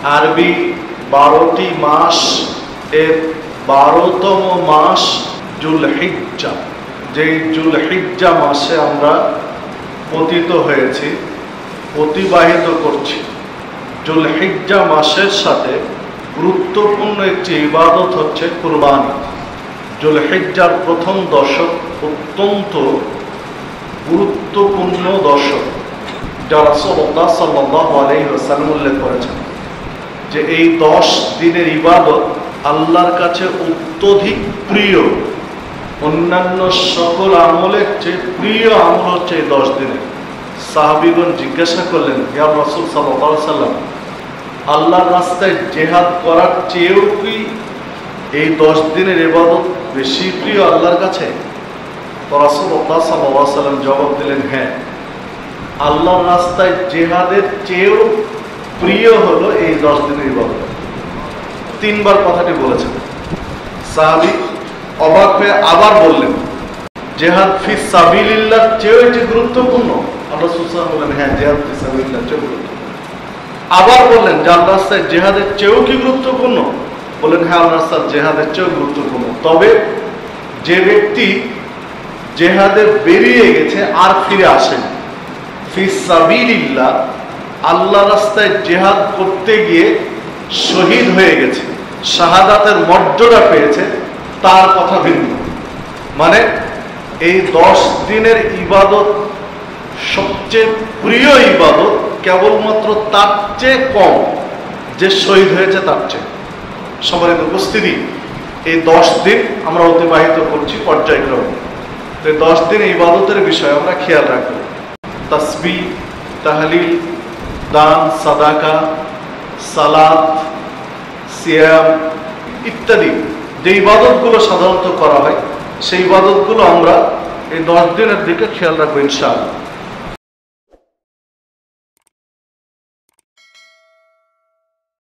আরবি 12টি মাস এর 12তম মাস জুলহিজ্জা। যেই জুলহিজ্জা মাসে আমরা পতিত হয়েছি, অতিবাহিত করছি। জুলহিজ্জা মাসের সাথে গুরুত্বপূর্ণ একটি ইবাদত হচ্ছে কুরবানি। জুলহিজ্জার প্রথম দশক অত্যন্ত গুরুত্বপূর্ণ দশক, যা রাসূলুল্লাহ সাল্লাল্লাহু আলাইহি ওয়াসাল্লাম উল্লেখ করেছেন যে এই 10 দিনের ইবাদত আল্লাহর কাছে অত্যধিক প্রিয়। অন্যান্য সকল আমলের চেয়ে প্রিয় আমল হচ্ছে এই 10 দিনের। সাহাবীগণ জিজ্ঞাসা করলেন, ইয়া রাসূল সাল্লাল্লাহু আলাইহি ওয়াসাল্লাম, আল্লাহর রাস্তায় জিহাদ করার চেয়েও কি এই 10 দিনের ইবাদত বেশি প্রিয় আল্লাহর কাছে? তো রাসূলুল্লাহ সাল্লাল্লাহু আলাইহি ওয়াসাল্লাম জবাব দিলেন, হ্যাঁ, আল্লাহর রাস্তায় জিহাদের চেয়েও প্রিয় হলো এই 10 দিনের ইবাদত। 3 বার কথাটি বলেছেন। সাহাবী অবাক হয়ে আবার বললেন, জিহাদ ফি সাবিলিল্লাহ চেয়েও এটি গুরুত্বপূর্ণ? আল্লাহ রাসূল সাল্লাল্লাহু আলাইহি ওয়াসাল্লাম বললেন, হ্যাঁ, জিহাদ ফি সাবিলিল্লাহ চেয়েও গুরুত্বপূর্ণ। আবার বললেন যে আল্লাহর রাস্তায় জিহাদের চেয়েও কি গুরুত্বপূর্ণ? বললেন, হ্যাঁ, আল্লাহর রাস্তায় জিহাদের চেয়েও গুরুত্বপূর্ণ। তবে যে ব্যক্তি জিহাদে বেরিয়ে গেছে আর ফিরে আসেনি, ফি সাবিলিল্লাহ আল্লাহ রাস্তায় জিহাদ করতে গিয়ে শহীদ হয়ে গেছে, শাহাদাতের মর্যাদা পেয়েছে, তার কথা ভিন্ন। মানে এই 10 দিনের ইবাদত সবচেয়ে প্রিয় ইবাদত কেবলমাত্র তার চেয়ে কম যে শহীদ হয়েছে তার চেয়ে। সম্মানিত উপস্থিতি, এই 10 দিন আমরা অতিবাহিত করছি পর্যায়ক্রমে। এই 10 দিন ইবাদতের বিষয়ে আমরা খেয়াল রাখবো। তাসবিহ, তাহলিল, দান, সাদাকা, সালাত, সিয়াম ইত্যাদি যে ইবাদতগুলো সাধারণত করা হয়, সেই ইবাদতগুলো আমরা এই 10 দিনের দিকে খেয়াল রাখবো ইনশাআল্লাহ।